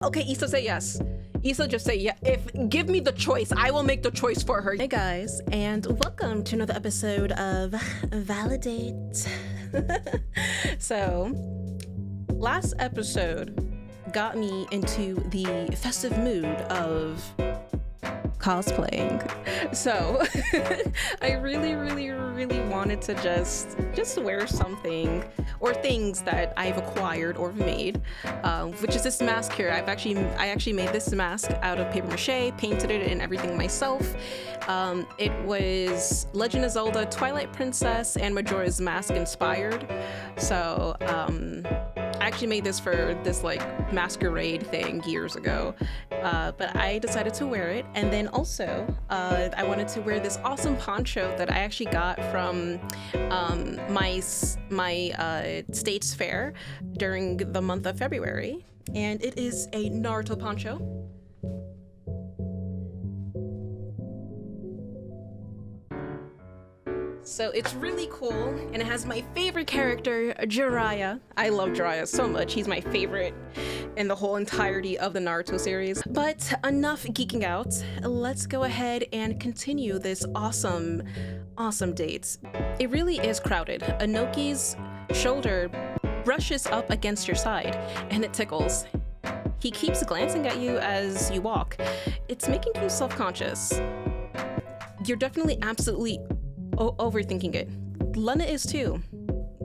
Okay, Issa, say yes. Issa, just say yeah. Give me the choice, I will make the choice for her. Hey guys, and welcome to another episode of ValiDate. So, last episode got me into the festive mood of cosplaying. So, I really wanted to just wear something or things that I've acquired or made, which is this mask here. I actually made this mask out of paper mache, painted it and everything myself. It was Legend of Zelda, Twilight Princess, and Majora's Mask inspired. So I actually made this for this like masquerade thing years ago, but I decided to wear it. And then also I wanted to wear this awesome poncho that I actually got from my state's fair during the month of February, and it is a Naruto poncho. So it's really cool, and it has my favorite character, Jiraiya. I love Jiraiya so much. He's my favorite in the whole entirety of the Naruto series. But enough geeking out. Let's go ahead and continue this awesome date. It really is crowded. Anoki's shoulder brushes up against your side, and it tickles. He keeps glancing at you as you walk. It's making you self-conscious. You're definitely absolutely overthinking it. Lena is too.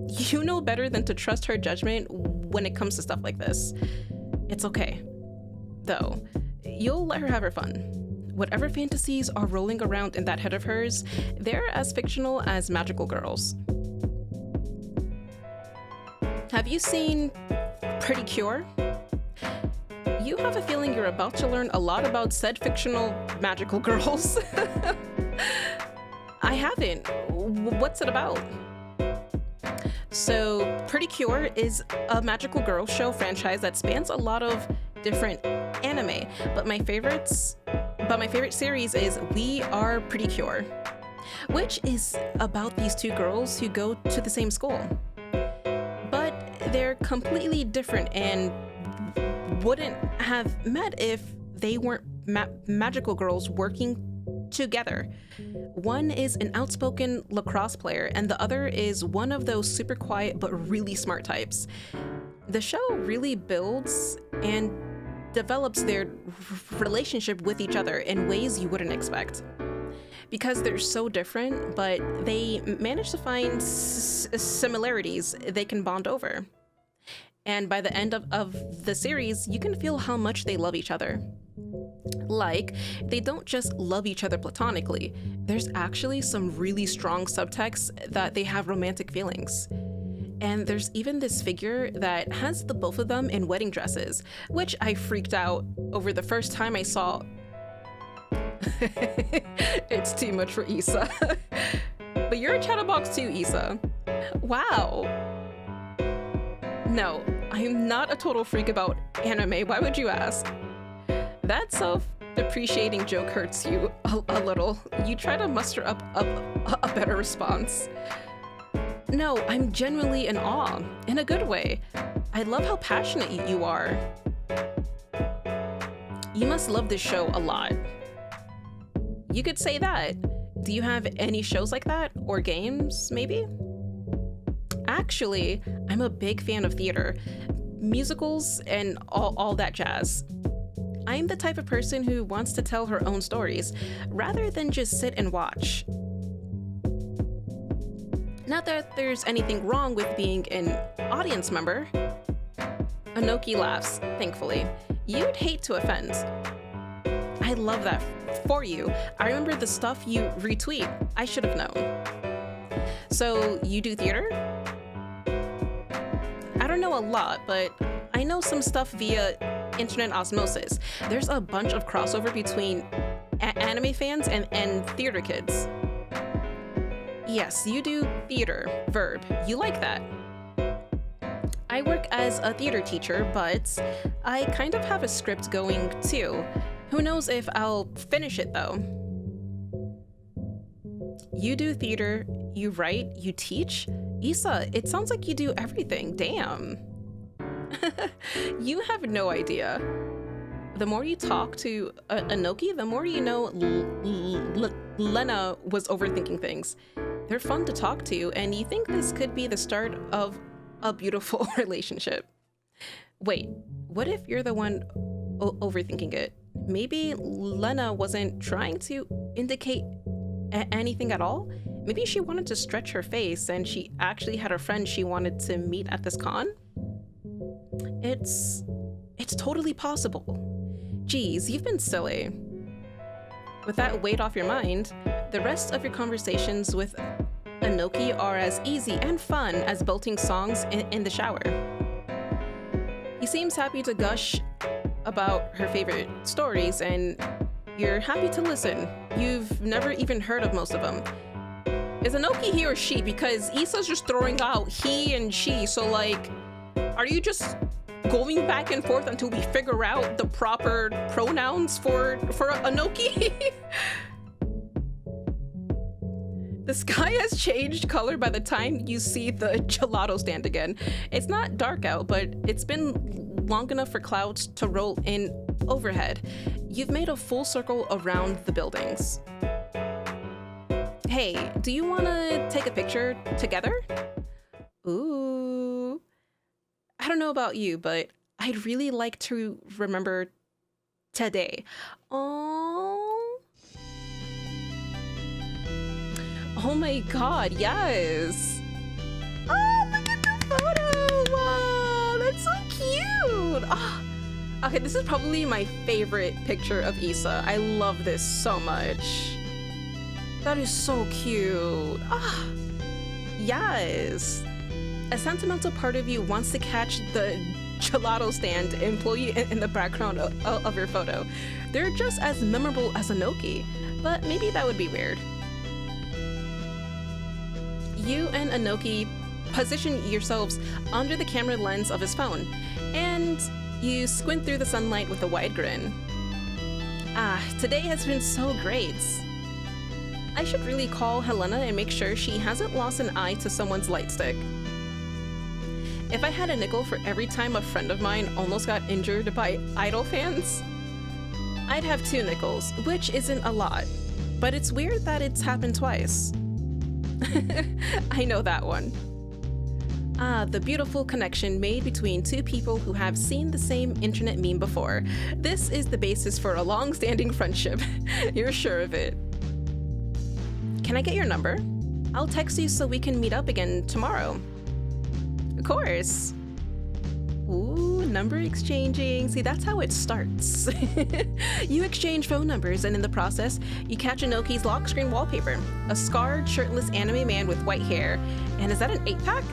You know better than to trust her judgment when it comes to stuff like this. It's okay, though. You'll let her have her fun. Whatever fantasies are rolling around in that head of hers, they're as fictional as magical girls. Have you seen Pretty Cure? You have a feeling you're about to learn a lot about said fictional magical girls. I haven't. What's it about? So, Pretty Cure is a magical girl show franchise that spans a lot of different anime, but my favorite series is We Are Pretty Cure, which is about these two girls who go to the same school, but they're completely different and wouldn't have met if they weren't magical girls working together. One is an outspoken lacrosse player, and the other is one of those super quiet but really smart types. The show really builds and develops their relationship with each other in ways you wouldn't expect. Because they're so different, but they manage to find similarities they can bond over. And by the end of the series, you can feel how much they love each other. Like, they don't just love each other platonically. There's actually some really strong subtext that they have romantic feelings. And there's even this figure that has the both of them in wedding dresses, which I freaked out over the first time I saw. It's too much for Issa. But you're a chatterbox too, Issa. Wow. No, I'm not a total freak about anime. Why would you ask? That self-depreciating joke hurts you a little. You try to muster up a better response. No, I'm genuinely in awe, in a good way. I love how passionate you are. You must love this show a lot. You could say that. Do you have any shows like that? Or games, maybe? Actually, I'm a big fan of theater, musicals, and all that jazz. I'm the type of person who wants to tell her own stories, rather than just sit and watch. Not that there's anything wrong with being an audience member. Anoki laughs, thankfully. You'd hate to offend. I love that for you. I remember the stuff you retweet. I should have known. So, you do theater? I don't know a lot, but I know some stuff via internet osmosis. There's a bunch of crossover between anime fans and theater kids. Yes, you do theater, verb. You like that. I work as a theater teacher, but I kind of have a script going too. Who knows if I'll finish it though. You do theater, you write, you teach? Issa, it sounds like you do everything. Damn. You have no idea. the more you talk to Anoki, the more you know Lena was overthinking things. They're fun to talk to, and you think this could be the start of a beautiful relationship. Wait, what if you're the one overthinking it? Maybe Lena wasn't trying to indicate anything at all? Maybe she wanted to stretch her face and she actually had a friend she wanted to meet at this con? It's totally possible. Geez, you've been silly. With that weight off your mind, the rest of your conversations with Anoki are as easy and fun as belting songs in the shower. He seems happy to gush about her favorite stories, and you're happy to listen. You've never even heard of most of them. Is Anoki he or she? Because Issa's just throwing out he and she, so like, are you just going back and forth until we figure out the proper pronouns for Anoki? The sky has changed color by the time you see the gelato stand again. It's not dark out, but it's been long enough for clouds to roll in overhead. You've made a full circle around the buildings. Hey, do you want to take a picture together? Ooh. I don't know about you, but I'd really like to remember today. Oh my god, yes! Oh, look at the photo! Wow, that's so cute! Oh. Okay, this is probably my favorite picture of Issa. I love this so much. That is so cute. Ah, yes! A sentimental part of you wants to catch the gelato stand and pull you in the background of your photo. They're just as memorable as Anoki, but maybe that would be weird. You and Anoki position yourselves under the camera lens of his phone, and you squint through the sunlight with a wide grin. Ah, today has been so great. I should really call Helena and make sure she hasn't lost an eye to someone's light stick. If I had a nickel for every time a friend of mine almost got injured by Idol fans, I'd have 2 nickels, which isn't a lot, but it's weird that it's happened twice. I know that one. Ah, the beautiful connection made between 2 people who have seen the same internet meme before. This is the basis for a long-standing friendship. You're sure of it. Can I get your number? I'll text you so we can meet up again tomorrow. Of course. Ooh, number exchanging. See, that's how it starts. You exchange phone numbers, and in the process, you catch Anoki's lock screen wallpaper. A scarred, shirtless anime man with white hair. And is that an 8-pack?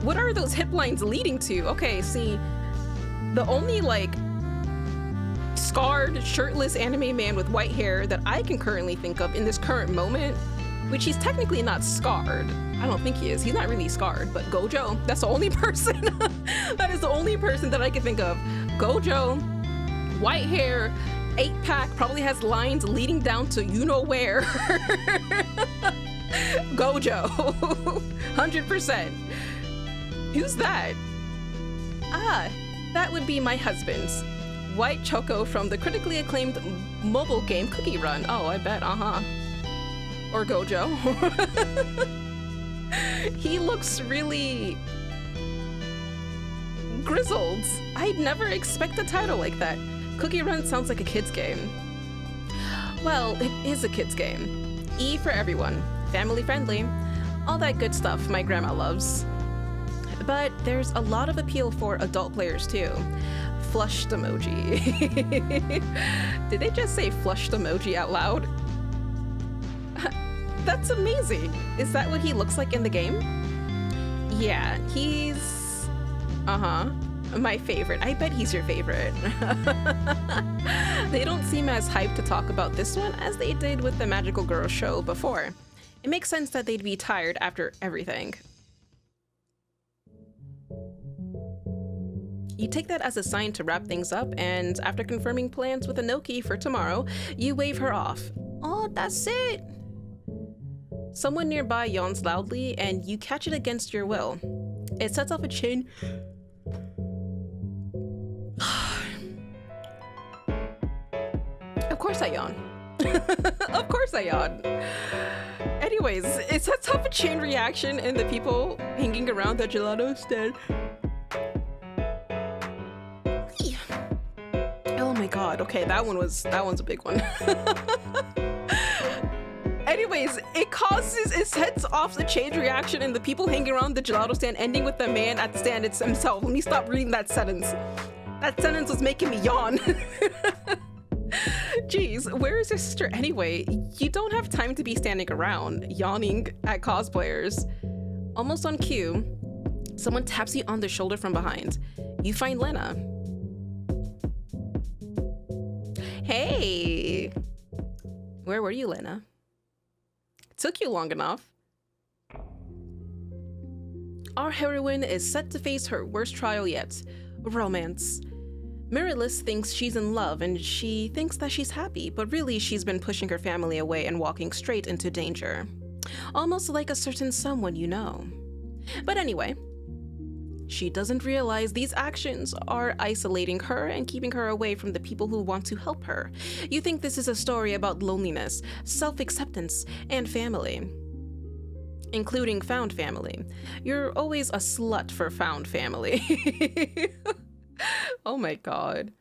What are those hip lines leading to? Okay, see, the only, like, scarred, shirtless anime man with white hair that I can currently think of in this current moment, which he's technically not scarred. I don't think he is. He's not really scarred, but Gojo, that's the only person. That is the only person that I can think of. Gojo, white hair, 8-pack, probably has lines leading down to you know where. Gojo, 100%. Who's that? Ah, that would be my husband's. White Choco from the critically acclaimed mobile game Cookie Run. Oh, I bet, Or Gojo. He looks really grizzled. I'd never expect a title like that. Cookie Run sounds like a kid's game. Well, it is a kid's game. E for everyone, family friendly, all that good stuff my grandma loves. But there's a lot of appeal for adult players too. Flushed emoji. Did they just say flushed emoji out loud? That's amazing. Is that what he looks like in the game? Yeah, he's... my favorite. I bet he's your favorite. They don't seem as hyped to talk about this one as they did with the Magical Girl show before. It makes sense that they'd be tired after everything. You take that as a sign to wrap things up, and after confirming plans with Anoki for tomorrow, you wave her off. Oh, that's it! Someone nearby yawns loudly, and you catch it against your will. It sets off a chain course I yawn. Of course I yawn. Anyways, it sets off a chain reaction in the people hanging around the gelato stand. Oh my god, okay, that one's a big one. Anyways, it sets off the chain reaction in the people hanging around the gelato stand, ending with the man at the stand himself. Let me stop reading that sentence. That sentence was making me yawn. Jeez, where is your sister anyway? You don't have time to be standing around, yawning at cosplayers. Almost on cue, someone taps you on the shoulder from behind. You find Lena. Hey! Where were you, Lena? Took you long enough. Our heroine is set to face her worst trial yet, romance. Miralis thinks she's in love and she thinks that she's happy, but really she's been pushing her family away and walking straight into danger. Almost like a certain someone you know. But anyway, she doesn't realize these actions are isolating her and keeping her away from the people who want to help her. You think this is a story about loneliness, self-acceptance, and family. Including found family. You're always a slut for found family. Oh my god.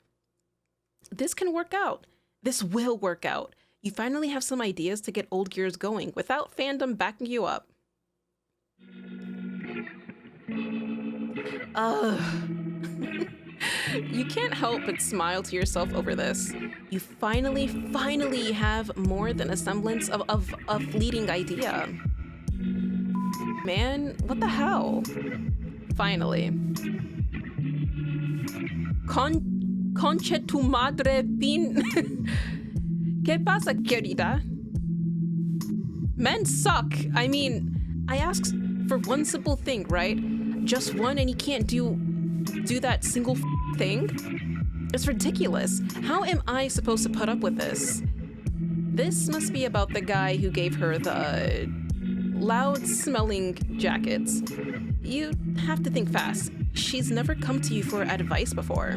This can work out. This will work out. You finally have some ideas to get old gears going without fandom backing you up. You can't help but smile to yourself over this. You finally have more than a semblance of a fleeting idea. Man, what the hell? Finally. Concha tu madre pin... ¿Qué pasa, querida? Men suck. I mean, I asked for one simple thing, right? Just one, and you can't do that single thing? It's ridiculous. How am I supposed to put up with this? This must be about the guy who gave her the loud-smelling jackets. You have to think fast. She's never come to you for advice before.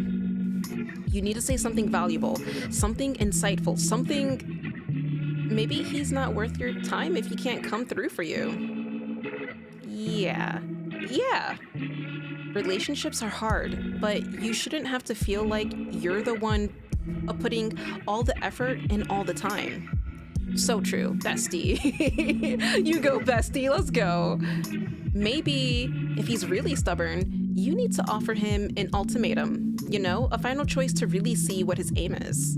You need to say something valuable, something insightful, something... Maybe he's not worth your time if he can't come through for you. Yeah. Relationships are hard, but you shouldn't have to feel like you're the one putting all the effort in all the time. So true, bestie. You go, bestie, let's go. Maybe if he's really stubborn, you need to offer him an ultimatum, you know, a final choice to really see what his aim is.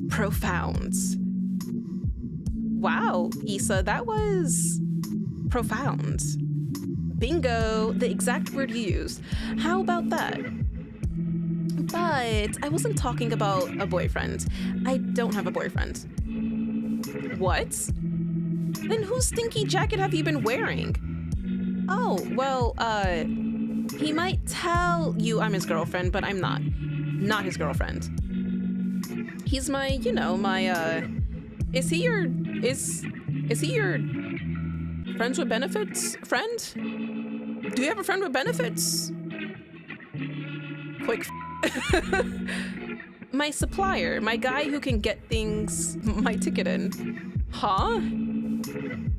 Profound. Wow, Issa, that was profound. Bingo, the exact word you used. How about that? But I wasn't talking about a boyfriend. I don't have a boyfriend. What? Then whose stinky jacket have you been wearing? Oh, well, he might tell you I'm his girlfriend, but I'm not. Not his girlfriend. He's my, you know, my, is he your friends with benefits friend? Do you have a friend with benefits? Quick. My supplier, my guy who can get things, my ticket in. Huh?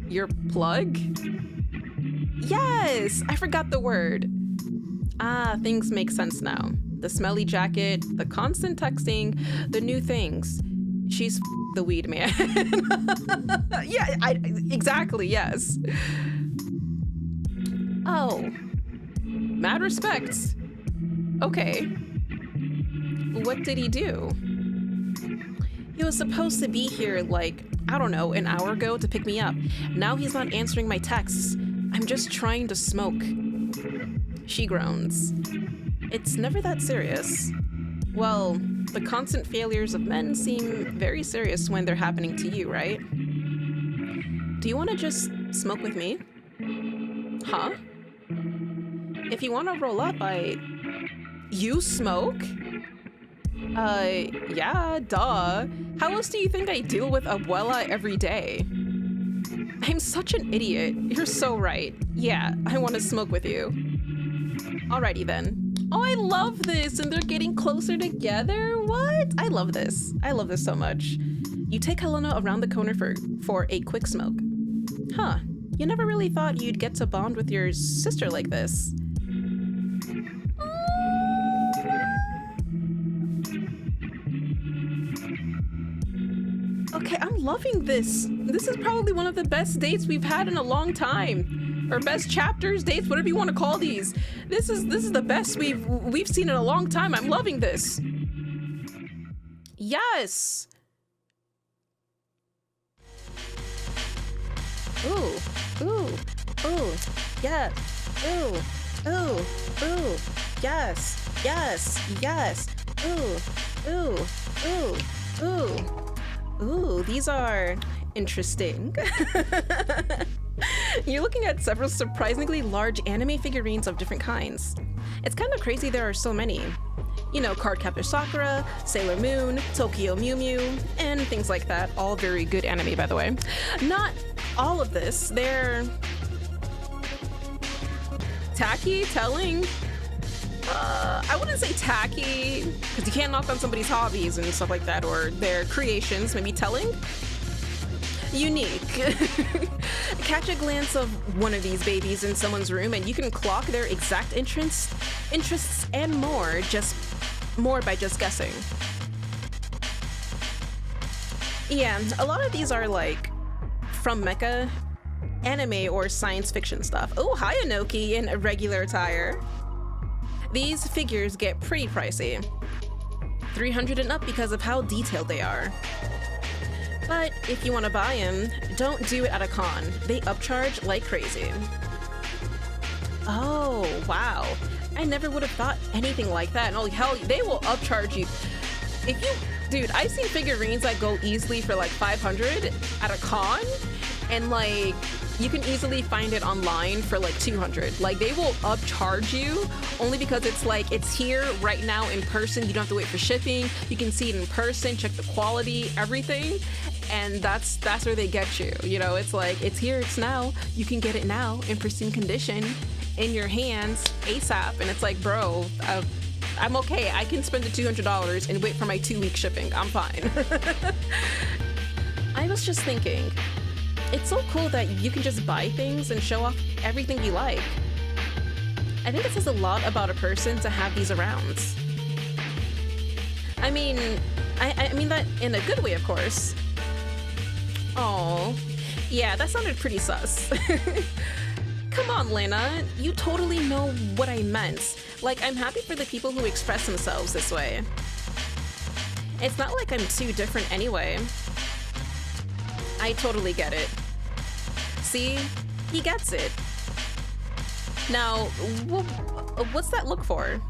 Your plug? Yes, I forgot the word. Ah, things make sense now. The smelly jacket, the constant texting, the new things. She's the weed man. Yeah, exactly, yes. Oh, mad respect. Okay. What did he do? He was supposed to be here like, I don't know, an hour ago to pick me up. Now he's not answering my texts. I'm just trying to smoke. She groans. It's never that serious. Well, the constant failures of men seem very serious when they're happening to you, right? Do you want to just smoke with me? Huh? If you want to roll up, You smoke? Yeah, duh. How else do you think I deal with Abuela every day? I'm such an idiot. You're so right. Yeah, I want to smoke with you. Alrighty then. Oh, I love this. And they're getting closer together. What? I love this. I love this so much. You take Helena around the corner for a quick smoke. Huh. You never really thought you'd get to bond with your sister like this. Okay, I'm loving this. This is probably one of the best dates we've had in a long time. Or best chapters, dates, whatever you want to call these. This is the best we've seen in a long time. I'm loving this. Yes. Ooh, ooh, ooh, yeah, ooh, ooh, ooh, yes, yes, yes, ooh, ooh, ooh, ooh, ooh, these are interesting. You're looking at several surprisingly large anime figurines of different kinds. It's kind of crazy there are so many. You know, Cardcaptor Sakura, Sailor Moon, Tokyo Mew Mew, and things like that. All very good anime, by the way. Not all of this. They're tacky, telling. I wouldn't say tacky, because you can't knock on somebody's hobbies and stuff like that, or their creations, maybe telling. Unique. Catch a glance of one of these babies in someone's room and you can clock their exact interests and more by just guessing. Yeah, a lot of these are like from mecha, anime, or science fiction stuff. Oh, hi Anoki in regular attire. These figures get pretty pricey. 300 and up because of how detailed they are. But if you want to buy them, don't do it at a con. They upcharge like crazy. Oh, wow. I never would have thought anything like that. Oh, hell, they will upcharge you. If you, dude, I've seen figurines that go easily for like 500 at a con, and like, you can easily find it online for like 200. Like, they will upcharge you only because it's like, it's here right now in person. You don't have to wait for shipping. You can see it in person, check the quality, everything. And that's where they get you. You know, it's like, it's here, it's now. You can get it now in pristine condition in your hands ASAP. And it's like, bro, I'm okay. I can spend the $200 and wait for my 2-week shipping. I'm fine. I was just thinking, it's so cool that you can just buy things and show off everything you like. I think it says a lot about a person to have these around. I mean, I mean that in a good way, of course. Oh, yeah, that sounded pretty sus. Come on, Lena, you totally know what I meant. Like, I'm happy for the people who express themselves this way. It's not like I'm too different anyway. I totally get it. See? He gets it. Now, what's that look for?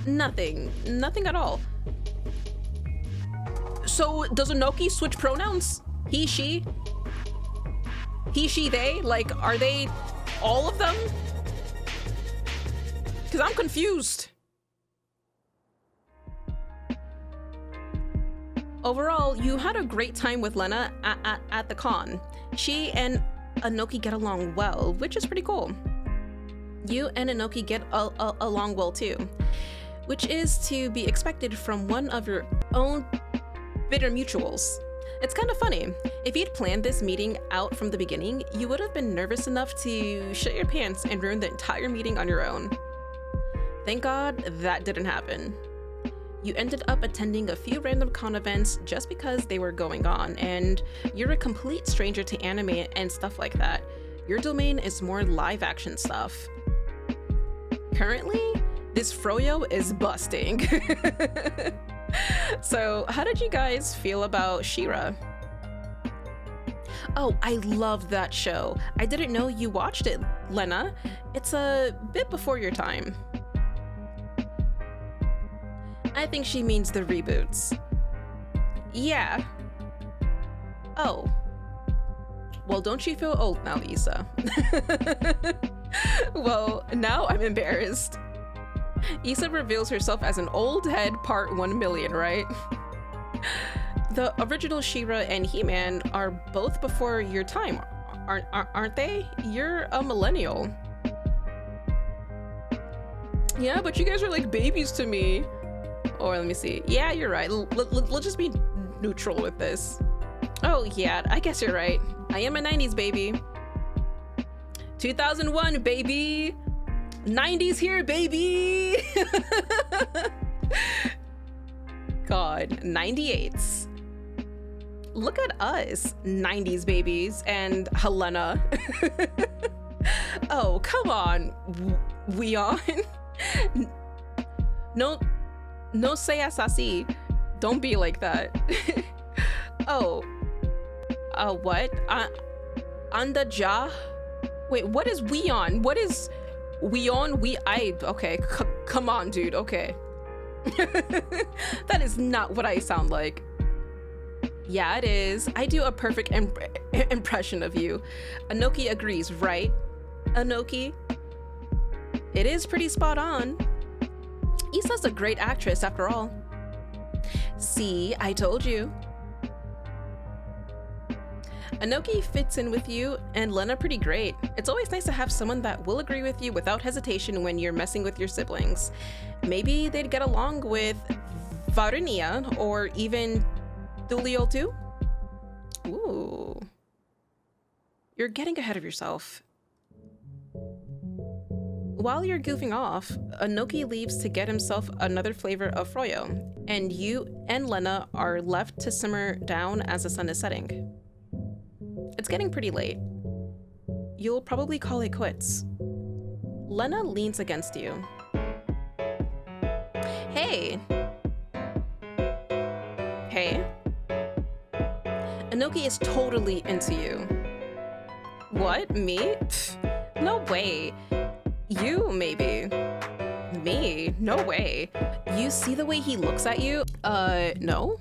Nothing. Nothing at all. So, does Anoki switch pronouns? He, she? He, she, they? Like, are they all of them? Because I'm confused. Overall, you had a great time with Lena at the con. She and Anoki get along well, which is pretty cool. You and Anoki get along well too, which is to be expected from one of your own bitter mutuals. It's kind of funny. If you'd planned this meeting out from the beginning, you would have been nervous enough to shit your pants and ruin the entire meeting on your own. Thank God that didn't happen. You ended up attending a few random con events just because they were going on, and you're a complete stranger to anime and stuff like that. Your domain is more live action stuff. Currently, this froyo is busting. So, how did you guys feel about She-Ra? Oh, I loved that show. I didn't know you watched it, Lena. It's a bit before your time. I think she means the reboots. Yeah. Oh. Well, don't you feel old now, Issa? Well, now I'm embarrassed. Issa reveals herself as an old head part 1 million, right? The original She-Ra and He-Man are both before your time, aren't they? You're a millennial. Yeah, but you guys are like babies to me. Or let me see. Yeah, you're right. Let's just be neutral with this. Oh yeah, I guess you're right. I am a 90s baby. 2001 baby. 90s here baby. God, 98s. Look at us, 90s babies, and Helena. Oh, come on, we on? No seas así. Don't be like that. Oh, what? Anda ja? Wait, what is we on? What is we on? Okay, come on, dude, okay. That is not what I sound like. Yeah, it is. I do a perfect impression of you. Anoki agrees, right? Anoki? It is pretty spot on. Issa's a great actress after all. See, I told you. Anoki fits in with you and Lena pretty great. It's always nice to have someone that will agree with you without hesitation when you're messing with your siblings. Maybe they'd get along with Varinia or even Dulio too? Ooh. You're getting ahead of yourself. While you're goofing off, Anoki leaves to get himself another flavor of froyo, and you and Lena are left to simmer down as the sun is setting. It's getting pretty late. You'll probably call it quits. Lena leans against you. Hey. Hey. Anoki is totally into you. What? Me? Pfft, no way. You, maybe. Me? No way. You see the way he looks at you? No?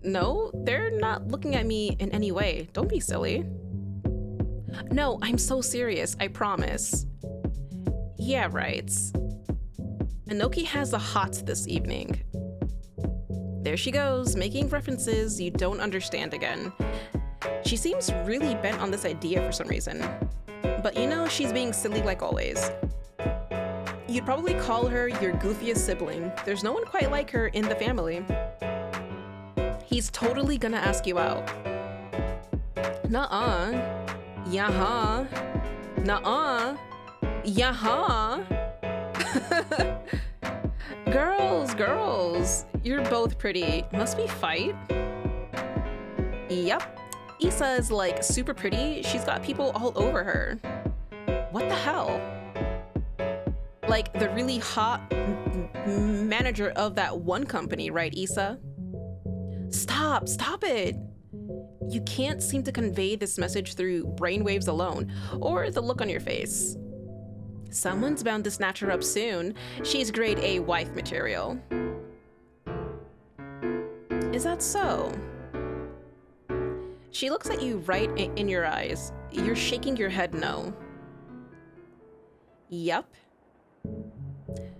No, they're not looking at me in any way. Don't be silly. No, I'm so serious, I promise. Yeah, right. Anoki has the hots this evening. There she goes, making references you don't understand again. She seems really bent on this idea for some reason. But you know, she's being silly like always. You'd probably call her your goofiest sibling. There's no one quite like her in the family. He's totally gonna ask you out. Nuh-uh. Yaha. Nuh-uh. Yaha. Girls, you're both pretty. Must we fight? Yep. Issa is like super pretty. She's got people all over her. What the hell? Like the really hot manager of that one company, right, Issa? Stop it. You can't seem to convey this message through brainwaves alone, or the look on your face. Someone's bound to snatch her up soon. She's grade A wife material. Is that so? She looks at you right in your eyes. You're shaking your head no. Yup.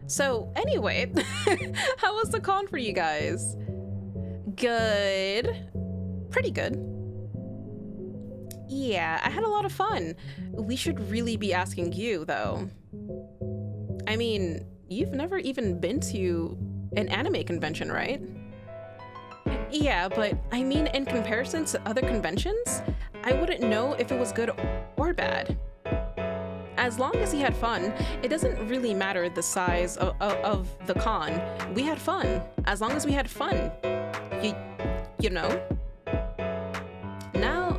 So anyway, how was the con for you guys? Good. Pretty good. Yeah, I had a lot of fun. We should really be asking you, though. I mean, you've never even been to an anime convention, right? Yeah, but I mean, in comparison to other conventions, I wouldn't know if it was good or bad. As long as he had fun, it doesn't really matter the size of the con. We had fun. As long as we had fun. You know? Now,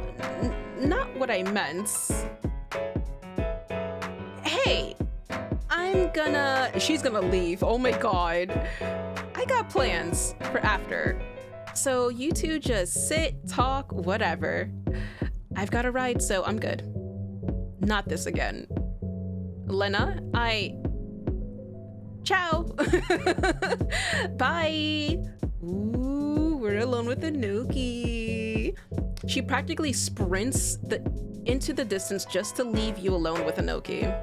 not what I meant. Hey, she's gonna leave. Oh my god. I got plans for after. So you two just sit, talk, whatever. I've got a ride, so I'm good. Not this again. Lena, Ciao! Bye! Ooh, we're alone with Anoki. She practically sprints into the distance just to leave you alone with Anoki.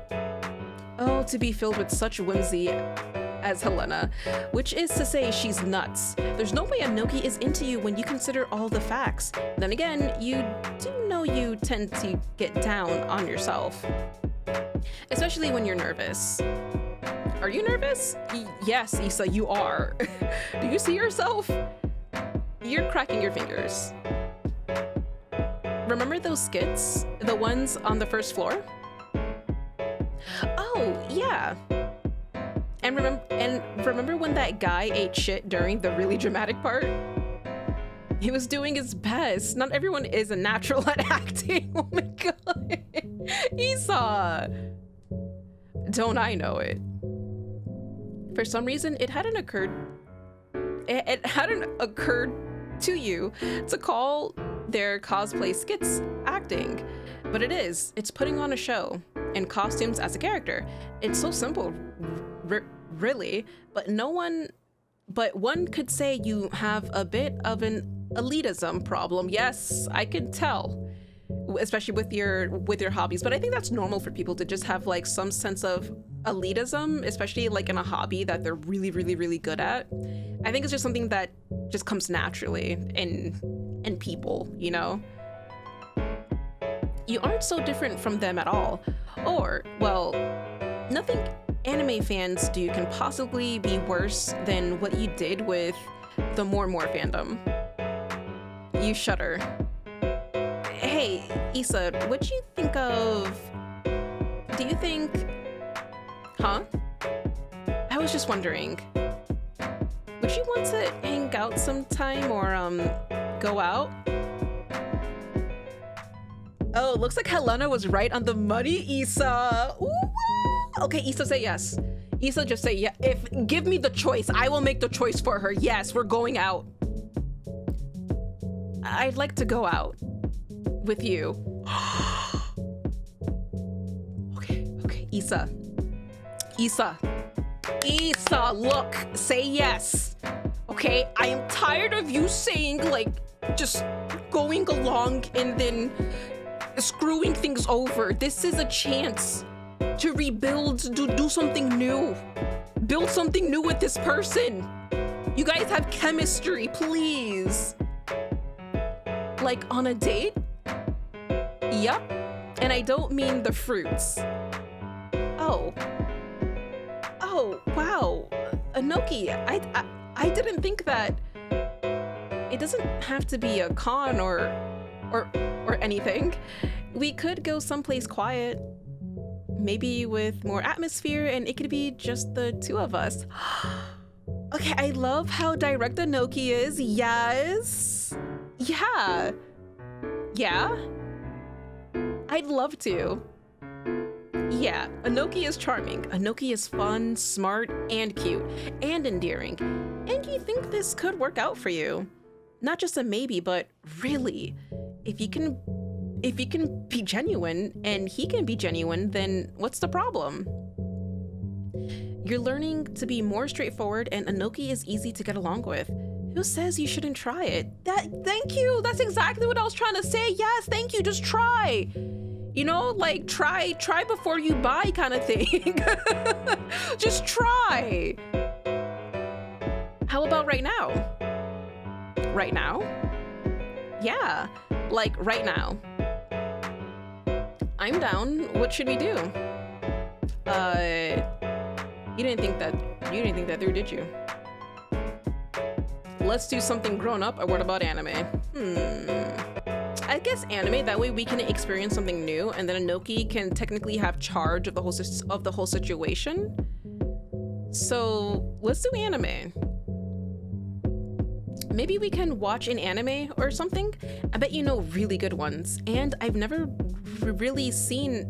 Oh, to be filled with such whimsy as Helena, which is to say she's nuts. There's no way Anoki is into you when you consider all the facts. Then again, you do know you tend to get down on yourself. Especially when you're nervous. Are you nervous? Yes, Issa, you are. Do you see yourself? You're cracking your fingers. Remember those skits? The ones on the first floor? Oh, yeah. And remember when that guy ate shit during the really dramatic part? He was doing his best. Not everyone is a natural at acting. Oh my god. Issa. Don't I know it? For some reason, it hadn't occurred to you to call their cosplay skits acting, but it is. It's putting on a show and costumes as a character. It's so simple, really, but one could say you have a bit of an elitism problem. Yes, I could tell, especially with your hobbies, but I think that's normal for people to just have like some sense of elitism, especially like in a hobby that they're really, really, really good at. I think it's just something that just comes naturally in people, you know? You aren't so different from them at all. Or, well, nothing anime fans do can possibly be worse than what you did with the More fandom. You shudder. Hey, Issa, what do you think of... Do you think... Huh? I was just wondering. Would you want to hang out sometime or, go out? Oh, looks like Helena was right on the money, Issa. Ooh. Okay, Issa, say yes. Issa, just say yeah. Give me the choice, I will make the choice for her. Yes, we're going out. I'd like to go out with you. Okay, Issa, look, say yes. Okay, I am tired of you saying like just going along and then screwing things over. This is a chance to rebuild, to do something new. Build something new with this person. You guys have chemistry, please. Like on a date? Yup. And I don't mean the fruits. Oh, wow. Anoki, I didn't think that. It doesn't have to be a con or anything. We could go someplace quiet, maybe with more atmosphere, and it could be just the two of us. Okay, I love how direct Anoki is. Yes. Yeah. I'd love to. Yeah, Anoki is charming. Anoki is fun, smart, and cute, and endearing. And you think this could work out for you? Not just a maybe, but really. If you can be genuine and he can be genuine, then what's the problem? You're learning to be more straightforward, and Anoki is easy to get along with. Who says you shouldn't try it? Thank you. That's exactly what I was trying to say. Yes, thank you. Just try. You know, like try before you buy kind of thing. Just try. How about right now? Right now? Yeah, like right now. I'm down. What should we do? You didn't think that through, did you? Let's do something grown up, or what about anime? I guess anime, that way we can experience something new, and then Anoki can technically have charge of the whole situation. So let's do anime. Maybe we can watch an anime or something. I bet you know really good ones, and I've never really seen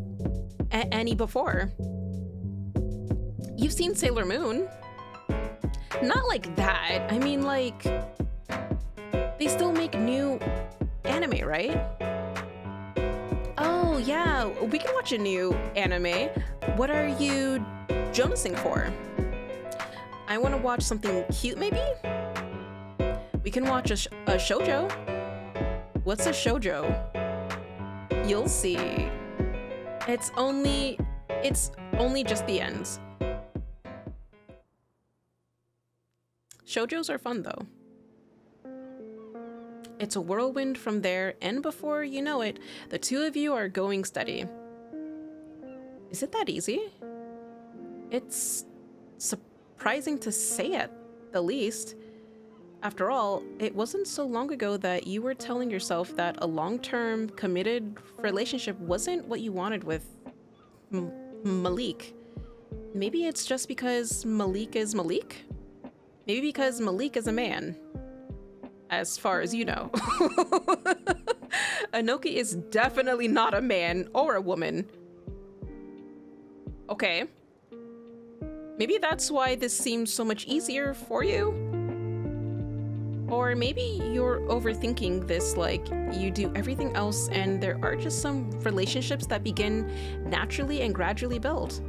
any before. You've seen Sailor Moon. Not like that. I mean, like, they still make new anime, right? Oh yeah, we can watch a new anime. What are you jonesing for? I want to watch something cute, maybe? We can watch a shoujo. What's a shoujo? You'll see. It's only just the ends. Shoujos are fun though. It's a whirlwind from there, and before you know it, the two of you are going steady. Is it that easy? It's surprising to say at the least. After all, it wasn't so long ago that you were telling yourself that a long-term, committed relationship wasn't what you wanted with Malik. Maybe it's just because Malik is Malik? Maybe because Malik is a man. As far as you know. Anoki is definitely not a man or a woman. Okay. Maybe that's why this seems so much easier for you? Or maybe you're overthinking this like you do everything else and there are just some relationships that begin naturally and gradually build.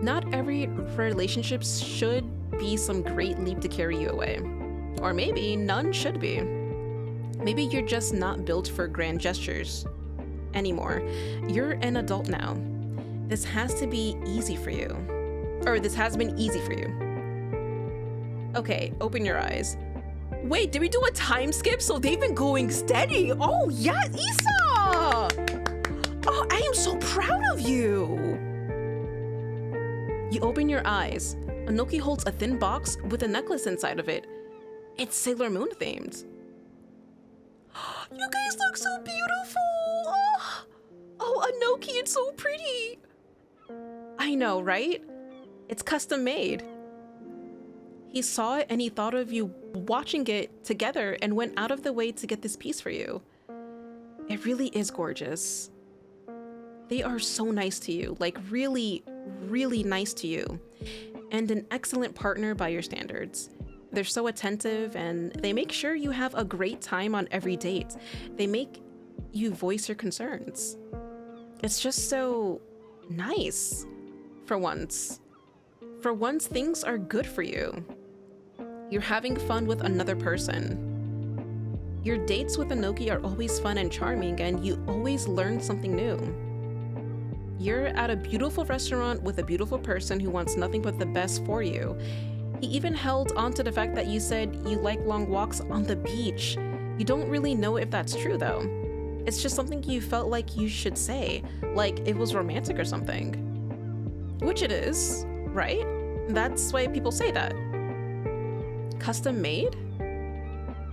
Not every relationship should be some great leap to carry you away. Or maybe none should be. Maybe you're just not built for grand gestures anymore. You're an adult now. This has to be easy for you. Or this has been easy for you. Okay, open your eyes. Wait, did we do a time skip? So they've been going steady. Oh, yeah, Issa! Oh, I am so proud of you. You open your eyes. Anoki holds a thin box with a necklace inside of it. It's Sailor Moon themed. You guys look so beautiful. Oh, Anoki, it's so pretty. I know, right? It's custom made. He saw it and he thought of you watching it together and went out of the way to get this piece for you. It really is gorgeous. They are so nice to you, like really, really nice to you, and an excellent partner by your standards. They're so attentive and they make sure you have a great time on every date. They make you voice your concerns. It's just so nice. For once. For once, things are good for you. You're having fun with another person. Your dates with Anoki are always fun and charming, and you always learn something new. You're at a beautiful restaurant with a beautiful person who wants nothing but the best for you. He even held on to the fact that you said you like long walks on the beach. You don't really know if that's true, though. It's just something you felt like you should say, like it was romantic or something. Which it is, right? That's why people say that. Custom made?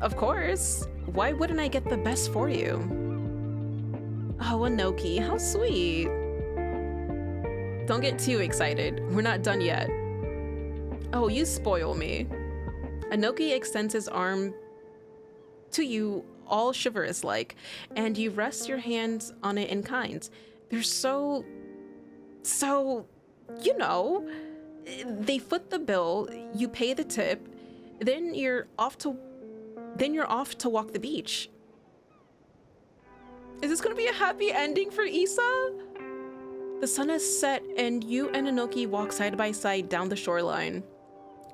Of course. Why wouldn't I get the best for you? Oh, Anoki, how sweet. Don't get too excited. We're not done yet. Oh, you spoil me. Anoki extends his arm to you, all chivalrous-like, and you rest your hands on it in kind. They're so, you know, they foot the bill, you pay the tip, then you're off to walk the beach. Is this gonna be a happy ending for Issa? The sun has set and you and Anoki walk side by side down the shoreline.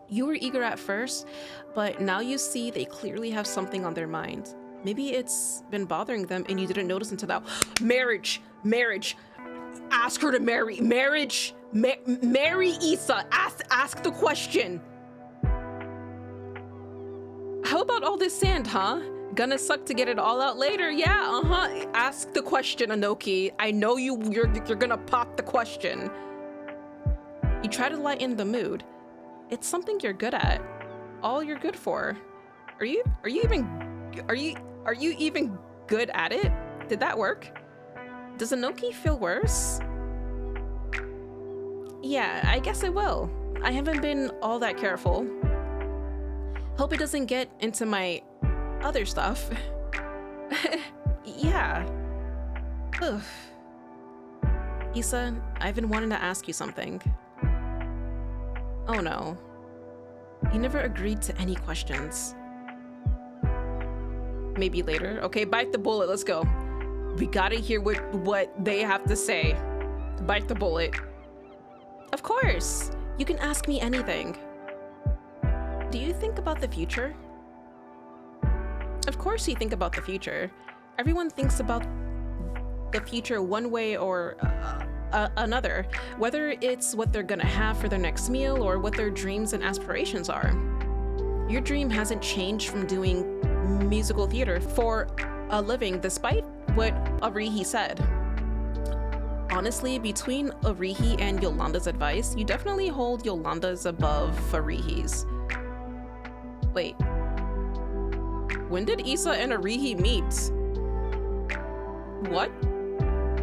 You were eager at first, but now you see they clearly have something on their mind. Maybe it's been bothering them and you didn't notice until now. Marriage. Ask her to marry. Marriage. Marry Issa. Ask the question. How about all this sand, huh? Gonna suck to get it all out later. Yeah, Ask the question, Anoki. I know you're gonna pop the question. You try to lighten the mood. It's something you're good at. All you're good for. Are you even good at it? Did that work? Does Anoki feel worse? Yeah, I guess it will. I haven't been all that careful. Hope it doesn't get into my other stuff. Yeah. Ugh. Issa, I've been wanting to ask you something. Oh no. You never agreed to any questions. Maybe later. Okay, bite the bullet, let's go. We gotta hear what they have to say. Bite the bullet. Of course, you can ask me anything. Do you think about the future? Of course you think about the future. Everyone thinks about the future one way or another, whether it's what they're gonna have for their next meal or what their dreams and aspirations are. Your dream hasn't changed from doing musical theater for a living, despite what Arihi said. Honestly, between Arihi and Yolanda's advice, you definitely hold Yolanda's above Farihi's. Wait. When did Issa and Arihi meet? What?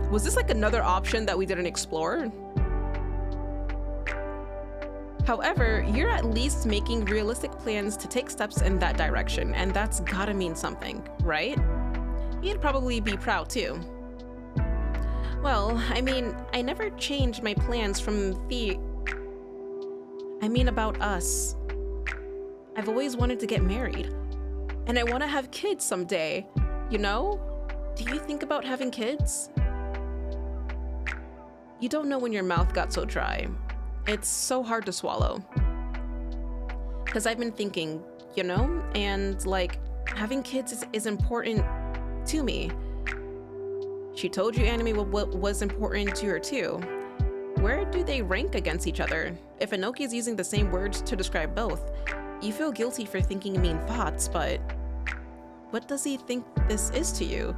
Was this like another option that we didn't explore? However, you're at least making realistic plans to take steps in that direction, and that's gotta mean something, right? He'd probably be proud too. Well, I mean, I never changed my plans from about us. I've always wanted to get married, and I want to have kids someday, you know? Do you think about having kids? You don't know when your mouth got so dry. It's so hard to swallow. Because I've been thinking, you know, and like, having kids is important to me. She told you anime what was important to her too. Where do they rank against each other? If Anoki is using the same words to describe both, you feel guilty for thinking mean thoughts, but what does he think this is to you?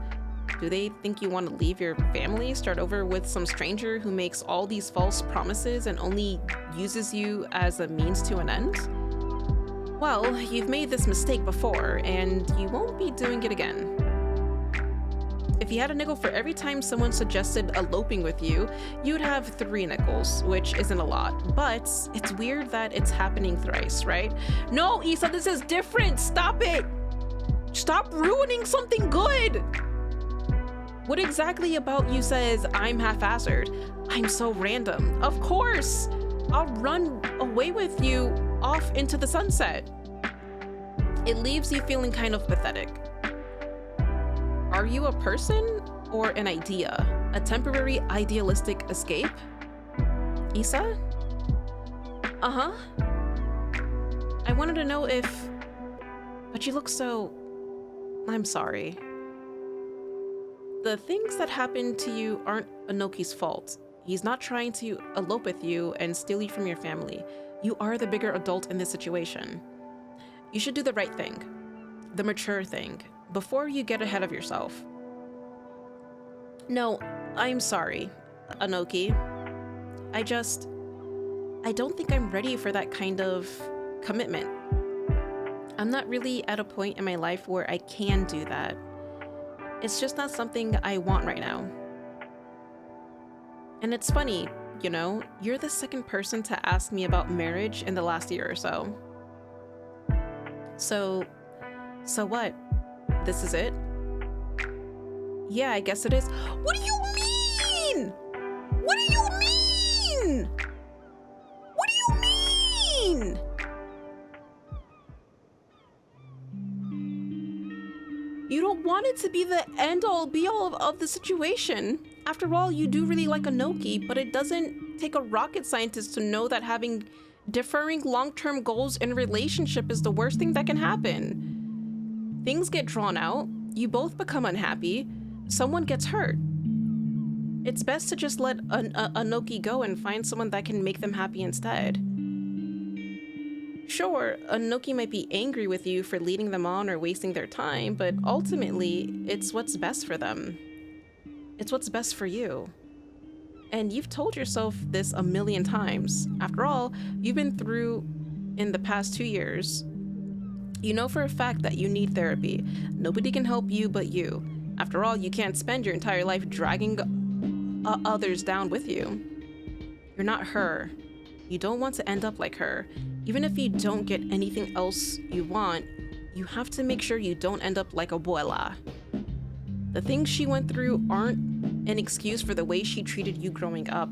Do they think you want to leave your family, start over with some stranger who makes all these false promises and only uses you as a means to an end? Well, you've made this mistake before, and you won't be doing it again. If you had a nickel for every time someone suggested eloping with you, you'd have 3 nickels, which isn't a lot. But it's weird that it's happening thrice, right? No, Issa, this is different. Stop it. Stop ruining something good. What exactly about you says I'm half-assered? I'm so random. Of course. I'll run away with you off into the sunset. It leaves you feeling kind of pathetic. Are you a person or an idea? A temporary idealistic escape? Issa? Uh-huh. I wanted to know if... But you look so... I'm sorry. The things that happened to you aren't Anoki's fault. He's not trying to elope with you and steal you from your family. You are the bigger adult in this situation. You should do the right thing. The mature thing. Before you get ahead of yourself. No, I'm sorry, Anoki. I don't think I'm ready for that kind of commitment. I'm not really at a point in my life where I can do that. It's just not something I want right now. And it's funny, you know, you're the second person to ask me about marriage in the last year or so. So what? This is it? Yeah, I guess it is. What do you mean? What do you mean? What do you mean? You don't want it to be the end-all be-all of the situation. After all, you do really like Anoki, but it doesn't take a rocket scientist to know that having differing long-term goals in a relationship is the worst thing that can happen. Things get drawn out, you both become unhappy, someone gets hurt. It's best to just let Anoki go and find someone that can make them happy instead. Sure, Anoki might be angry with you for leading them on or wasting their time, but ultimately, it's what's best for them. It's what's best for you. And you've told yourself this a million times. After all, you've been through in the past 2 years. You know for a fact that you need therapy. Nobody can help you but you. After all, you can't spend your entire life dragging others down with you. You're not her. You don't want to end up like her. Even if you don't get anything else you want, you have to make sure you don't end up like Abuela. The things she went through aren't an excuse for the way she treated you growing up.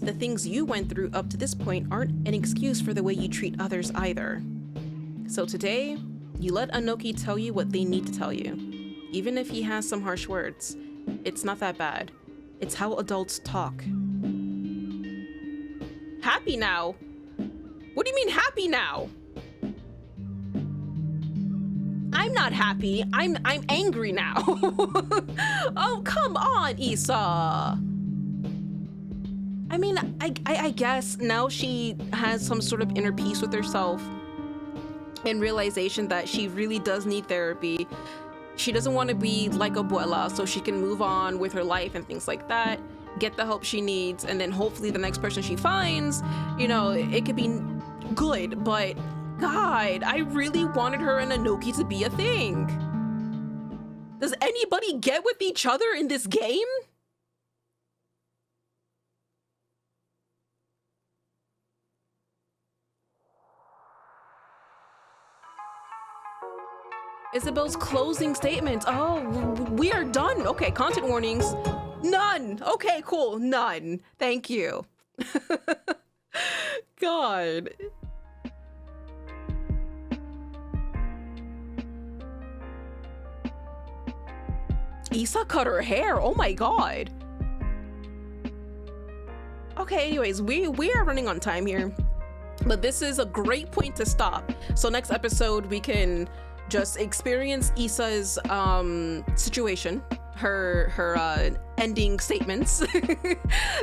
The things you went through up to this point aren't an excuse for the way you treat others either. So today, you let Anoki tell you what they need to tell you. Even if he has some harsh words, it's not that bad. It's how adults talk. Happy now? What do you mean happy now? I'm not happy. I'm angry now. Oh, come on, Issa. I mean, I guess now she has some sort of inner peace with herself and realization that she really does need therapy. She doesn't want to be like Abuela, so she can move on with her life and things like that. get the help she needs, and then hopefully the next person she finds, you know, it could be good. But God, I really wanted her and Anoki to be a thing. Does anybody get with each other in this game? Isabel's closing statements. Oh, we are done. Okay, content warnings. None. Okay, cool. None. Thank you. God. Issa cut her hair. Oh my God. Okay, anyways, we are running on time here, but this is a great point to stop. So next episode we can just experience Issa's situation, her ending statements,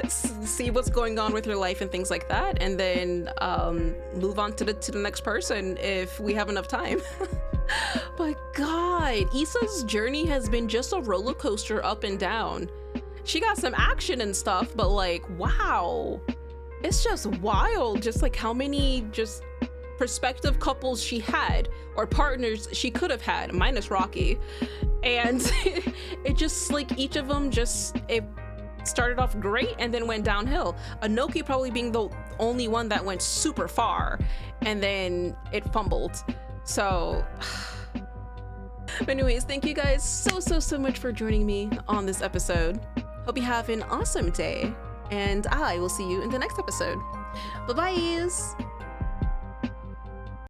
see what's going on with her life and things like that, and then move on to the next person if we have enough time. But God, Issa's journey has been just a roller coaster up and down. She got some action and stuff, but like, wow, it's just wild, just like how many just prospective couples she had, or partners she could have had, minus Rocky. And it just like each of them just, it started off great and then went downhill. Anoki probably being the only one that went super far and then it fumbled. So anyways, thank you guys so much for joining me on this episode. Hope you have an awesome day, and I will see you in the next episode. Bye-bye.